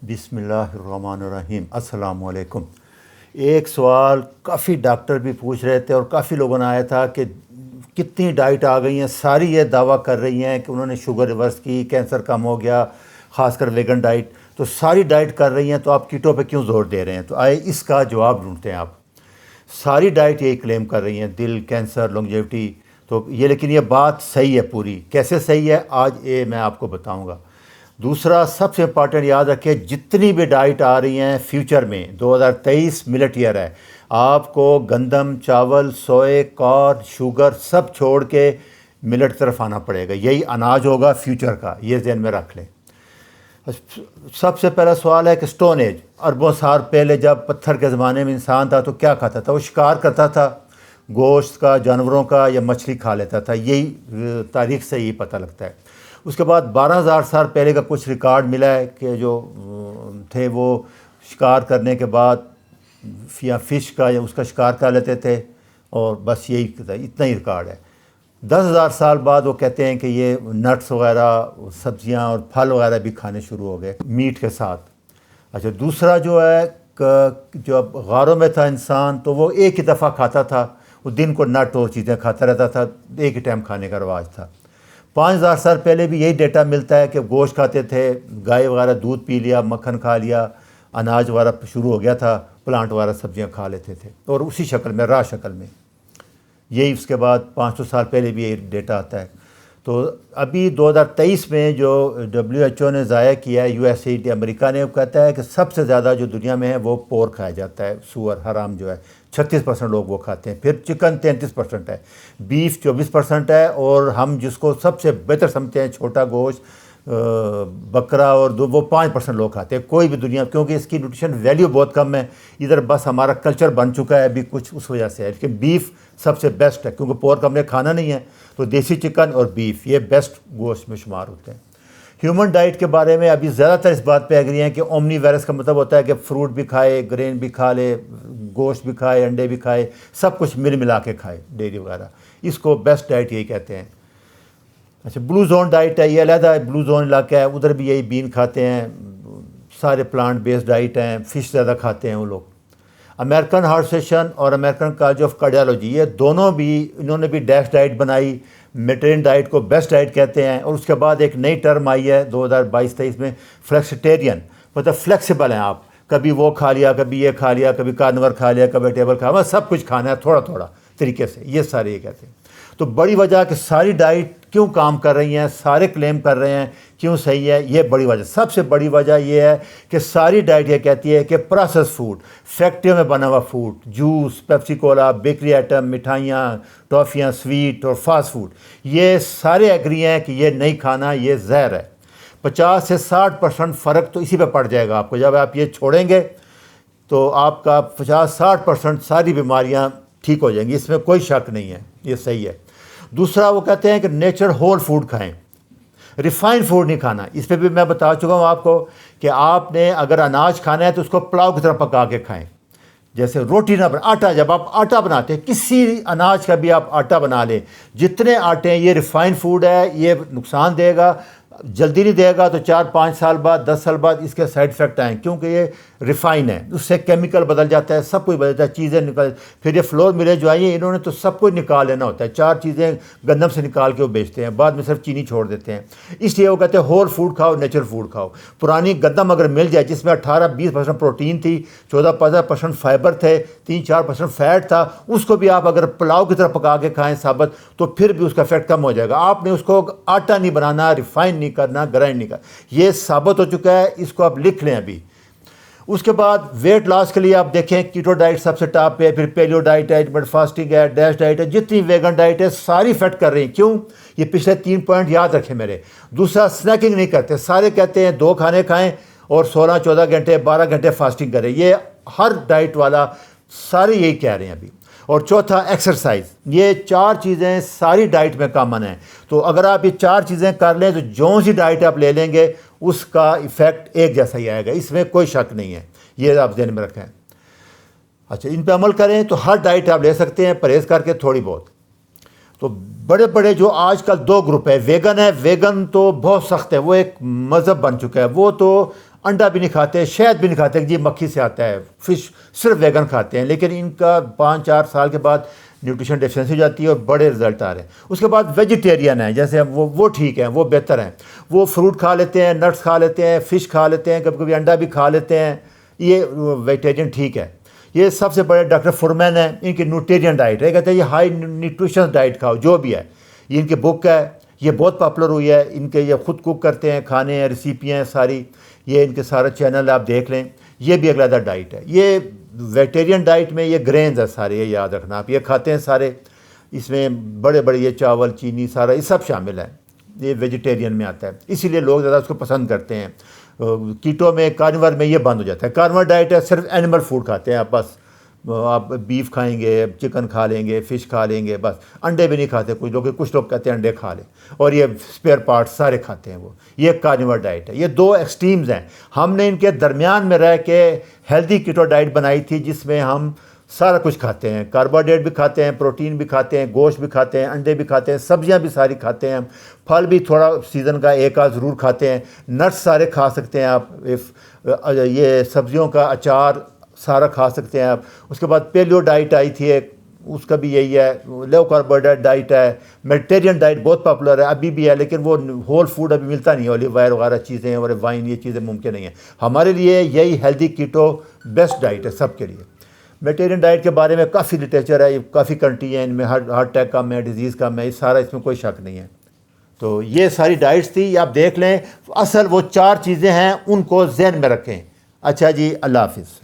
بسم اللہ الرحمن الرحیم۔ السلام علیکم۔ ایک سوال کافی ڈاکٹر بھی پوچھ رہے تھے اور کافی لوگوں نے آیا تھا کہ کتنی ڈائٹ آ گئی ہیں، ساری یہ دعویٰ کر رہی ہیں کہ انہوں نے شوگر ریورس کی، کینسر کم ہو گیا، خاص کر ویگن ڈائٹ، تو ساری ڈائٹ کر رہی ہیں تو آپ کیٹو پہ کیوں زور دے رہے ہیں؟ تو آئے اس کا جواب ڈھونڈتے ہیں آپ۔ ساری ڈائٹ یہی کلیم کر رہی ہیں، دل، کینسر، لانگیوٹی، تو یہ لیکن یہ بات صحیح ہے پوری، کیسے صحیح ہے آج یہ میں آپ کو بتاؤں گا۔ دوسرا سب سے امپارٹنٹ یاد رکھیں، جتنی بھی ڈائٹ آ رہی ہیں فیوچر میں، 2023 ملٹ ایئر ہے، آپ کو گندم، چاول، سوئے، کارن، شوگر سب چھوڑ کے ملٹ طرف آنا پڑے گا، یہی اناج ہوگا فیوچر کا، یہ ذہن میں رکھ لیں۔ سب سے پہلا سوال ہے کہ سٹون ایج، اربوں سال پہلے جب پتھر کے زمانے میں انسان تھا تو کیا کھاتا تھا؟ وہ شکار کرتا تھا، گوشت کا، جانوروں کا یا مچھلی کھا لیتا تھا، یہی تاریخ سے یہی پتہ لگتا ہے۔ اس کے بعد 12,000 سال پہلے کا کچھ ریکارڈ ملا ہے کہ جو تھے وہ شکار کرنے کے بعد یا فش کا یا اس کا شکار کر لیتے تھے، اور بس یہی اتنا ہی ریکارڈ ہے۔ 10,000 سال بعد وہ کہتے ہیں کہ یہ نٹس وغیرہ، سبزیاں اور پھل وغیرہ بھی کھانے شروع ہو گئے میٹ کے ساتھ۔ اچھا، دوسرا جو ہے جو اب غاروں میں تھا انسان تو وہ ایک ہی دفعہ کھاتا تھا، وہ دن کو نٹ اور چیزیں کھاتا رہتا تھا، ایک ہی ٹائم کھانے کا رواج تھا۔ 5,000 سال پہلے بھی یہی ڈیٹا ملتا ہے کہ گوشت کھاتے تھے، گائے وغیرہ دودھ پی لیا، مکھن کھا لیا، اناج وغیرہ شروع ہو گیا تھا، پلانٹ وغیرہ سبزیاں کھا لیتے تھے، اور اسی شکل میں، راہ شکل میں۔ یہی اس کے بعد 500 سال پہلے بھی یہی ڈیٹا آتا ہے۔ تو ابھی 2023 میں جو WHO نے ضائع کیا ہے، USAID امریکہ نے، وہ کہتا ہے کہ سب سے زیادہ جو دنیا میں ہے وہ پورک کھایا جاتا ہے، سور، حرام جو ہے 36% لوگ وہ کھاتے ہیں، پھر چکن 33% ہے، بیف 24% ہے، اور ہم جس کو سب سے بہتر سمجھتے ہیں چھوٹا گوشت، بکرا اور وہ 5% لوگ کھاتے ہیں۔ کوئی بھی دنیا، کیونکہ اس کی نیوٹریشن ویلیو بہت کم ہے، ادھر بس ہمارا کلچر بن چکا ہے ابھی کچھ اس وجہ سے ہے، لیکن بیف سب سے بیسٹ ہے، کیونکہ پورک ہم نے کھانا نہیں ہے، تو دیسی چکن اور بیف یہ بیسٹ گوشت میں شمار ہوتے ہیں۔ ہیومن ڈائٹ کے بارے میں ابھی زیادہ تر اس بات پہ ایگری ہیں کہ اومنی وائرس کا مطلب ہوتا ہے کہ فروٹ بھی کھائے، گرین بھی کھا لے، گوشت بھی کھائے، انڈے بھی کھائے، سب کچھ ملا کے کھائے، ڈیری وغیرہ، اس کو بیسٹ ڈائٹ یہی کہتے ہیں۔ اچھا، بلو زون ڈائٹ ہے، یہ علیحدہ بلو زون علاقہ ہے، ادھر بھی یہی بین کھاتے ہیں، سارے پلانٹ بیسڈ ڈائٹ ہیں، فش زیادہ کھاتے ہیں وہ لوگ۔ امریکن ہارٹ ایسوسی ایشن اور امریکن کالج آف کارڈیالوجی، یہ دونوں بھی، انہوں نے بھی ڈیش ڈائٹ بنائی، میڈیٹرین ڈائٹ کو بیسٹ ڈائٹ کہتے ہیں، اور اس کے بعد ایک نئی ٹرم آئی ہے 2022-23 میں، فلیکسیٹیرین، مطلب فلیکسیبل ہیں آپ، کبھی وہ کھا لیا، کبھی یہ کھا لیا، کبھی کارنور کھا لیا، کبھی ٹیبل کھا لیا، سب کچھ کھانا ہے تھوڑا تھوڑا طریقے سے، یہ سارے یہ کہتے ہیں۔ تو بڑی وجہ کہ ساری ڈائٹ کیوں کام کر رہی ہیں، سارے کلیم کر رہے ہیں کیوں صحیح ہے، یہ بڑی وجہ، سب سے بڑی وجہ یہ ہے کہ ساری ڈائٹ یہ کہتی ہے کہ پروسیس فوڈ، فیکٹریوں میں بنا ہوا فوڈ، جوس، پیپسی کولا، بیکری آئٹم، مٹھائیاں، ٹافیاں، سویٹ اور فاسٹ فوڈ، یہ سارے ایگری ہیں کہ یہ نہیں کھانا، یہ زہر ہے۔ 50 سے 60% فرق تو اسی پہ پڑ جائے گا آپ کو، جب آپ یہ چھوڑیں گے تو آپ کا 50-60% ساری بیماریاں ٹھیک ہو جائیں گی، اس میں کوئی شک نہیں ہے، یہ صحیح ہے۔ دوسرا وہ کہتے ہیں کہ نیچر ہول فوڈ کھائیں، ریفائن فوڈ نہیں کھانا، اس پہ بھی میں بتا چکا ہوں آپ کو کہ آپ نے اگر اناج کھانا ہے تو اس کو پلاؤ کی طرح پکا کے کھائیں، جیسے روٹی نہ بنا، آٹا، جب آپ آٹا بناتے ہیں کسی اناج کا بھی آپ آٹا بنا لیں، جتنے آٹے ہیں یہ ریفائن فوڈ ہے، یہ نقصان دے گا، جلدی نہیں دے گا تو 4-5 سال بعد، 10 سال بعد اس کے سائیڈ افیکٹ آئیں، کیونکہ یہ ریفائن ہے، اس سے کیمیکل بدل جاتا ہے، سب کچھ بدل جاتا ہے، چیزیں نکل، پھر یہ فلور ملیں جو آئی ہیں انہوں نے تو سب کچھ نکال لینا ہوتا ہے، 4 چیزیں گندم سے نکال کے وہ بیچتے ہیں، بعد میں صرف چینی چھوڑ دیتے ہیں، اس لیے وہ کہتے ہیں ہول فوڈ کھاؤ، نیچرل فوڈ کھاؤ۔ پرانی گندم اگر مل جائے جس میں 18-20% پروٹین تھی، 14-15% فائبر تھے، 3-4% فیٹ تھا، اس کو بھی آپ اگر پلاؤ کی طرح پکا کے کھائیں ثابت، تو پھر بھی اس کا افیکٹ کم ہو جائے گا۔ آپ نے اس کو آٹا نہیں بنانا، ریفائن نہیں کرنا، گرائنڈ نہیں کرنا، یہ ثابت ہو چکا ہے، اس کو آپ لکھ لیں ابھی۔ اس کے بعد ویٹ لاس کے لیے آپ دیکھیں کیٹو ڈائٹ سب سے ٹاپ پہ، پھر پیلیو ڈائٹ ہے، انٹرمٹ فاسٹنگ ہے، ڈیش ڈائٹ ہے، جتنی ویگن ڈائٹ ہے ساری فٹ کر رہی ہیں۔ کیوں؟ یہ پچھلے 3 پوائنٹ یاد رکھیں میرے۔ دوسرا، سنیکنگ نہیں کرتے، سارے کہتے ہیں 2 کھانے کھائیں اور 16-14 گھنٹے 12 گھنٹے فاسٹنگ کریں، یہ ہر ڈائٹ والا سارے یہی کہہ رہے ہیں ابھی۔ اور چوتھا، ایکسرسائز، یہ 4 چیزیں ساری ڈائٹ میں کامن ہیں، تو اگر آپ یہ 4 چیزیں کر لیں تو جو سی ڈائٹ آپ لے لیں گے اس کا ایفیکٹ ایک جیسا ہی آئے گا، اس میں کوئی شک نہیں ہے، یہ آپ ذہن میں رکھیں۔ اچھا، ان پہ عمل کریں تو ہر ڈائٹ آپ لے سکتے ہیں، پرہیز کر کے تھوڑی بہت۔ تو بڑے بڑے جو آج کل 2 گروپ ہے، ویگن ہے، ویگن تو بہت سخت ہے، وہ ایک مذہب بن چکا ہے، وہ تو انڈا بھی نہیں کھاتے, شہد بھی نہیں کھاتے کہ جی مکھی سے آتا ہے, فش صرف ویگن کھاتے ہیں, لیکن ان کا 5-4 سال کے بعد نیوٹریشن ڈیفیشنسی ہو جاتی ہے اور بڑے رزلٹ آ رہے ہیں. اس کے بعد ویجیٹیرین ہیں, جیسے وہ ٹھیک ہیں, وہ بہتر ہیں, وہ فروٹ کھا لیتے ہیں, نٹس کھا لیتے ہیں, فش کھا لیتے ہیں, کبھی کبھی انڈا بھی کھا لیتے ہیں, یہ ویجیٹیرین ٹھیک ہے. یہ سب سے بڑے ڈاکٹر فورمین ہیں, ان کی نیوٹریرین ڈائٹ ہے, کہتے ہیں یہ ہائی نیوٹریشن ڈائٹ کھاؤ جو بھی ہے. یہ ان کے بک ہے, یہ بہت پاپولر ہوئی ہے, ان کے یہ خود کوک کرتے ہیں, کھانے ہیں, ریسیپیاں ہیں ساری, یہ ان کے سارا چینل آپ دیکھ لیں. یہ بھی علیحدہ ڈائٹ ہے. یہ ویجیٹیرین ڈائٹ میں یہ گرینز ہے سارے, یہ یاد رکھنا آپ, یہ کھاتے ہیں سارے, اس میں بڑے بڑے یہ چاول, چینی, سارا یہ سب شامل ہے. یہ ویجیٹیرین میں آتا ہے, اسی لیے لوگ زیادہ اس کو پسند کرتے ہیں. کیٹو میں, کارنیور میں یہ بند ہو جاتا ہے. کارنیور ڈائٹ ہے, صرف اینیمل فوڈ کھاتے ہیں آپ, بس آپ بیف کھائیں گے, چکن کھا لیں گے, فش کھا لیں گے, بس انڈے بھی نہیں کھاتے. کچھ لوگ کہتے ہیں انڈے کھا لیں, اور یہ اسپیئر پارٹس سارے کھاتے ہیں وہ. یہ کارنیور ڈائٹ ہے. یہ 2 ایکسٹریمز ہیں. ہم نے ان کے درمیان میں رہ کے ہیلدی کیٹو ڈائٹ بنائی تھی, جس میں ہم سارا کچھ کھاتے ہیں, کاربوہائیڈریٹ بھی کھاتے ہیں, پروٹین بھی کھاتے ہیں, گوشت بھی کھاتے ہیں, انڈے بھی کھاتے ہیں, سبزیاں بھی ساری کھاتے ہیں, پھل بھی تھوڑا سیزن کا ایک آدھ ضرور کھاتے ہیں, نٹس سارے کھا سکتے ہیں آپ, یہ سبزیوں کا اچار سارا کھا سکتے ہیں آپ. اس کے بعد پیلیو ڈائٹ آئی تھی ایک, اس کا بھی یہی ہے, لو کاربوہائیڈریٹ ڈائٹ ہے. میڈیٹیرین ڈائٹ بہت پاپولر ہے, ابھی بھی ہے, لیکن وہ ہول فوڈ ابھی ملتا نہیں ہے, اولیو آئل وغیرہ چیزیں اور وائن, یہ چیزیں ممکن نہیں ہیں. ہمارے لیے یہی ہیلدی کیٹو بیسٹ ڈائٹ ہے سب کے لیے. میڈیٹیرین ڈائٹ کے بارے میں کافی لٹریچر ہے, کافی کنٹری ہیں, ان میں ہارٹ اٹیک کم ہے, ڈیزیز کم ہے, سارا اس میں کوئی شک نہیں ہے. تو یہ ساری ڈائٹس تھی, یہ آپ دیکھ لیں. اصل وہ 4 چیزیں ہیں, ان کو ذہن میں رکھیں. اچھا جی, اللہ حافظ.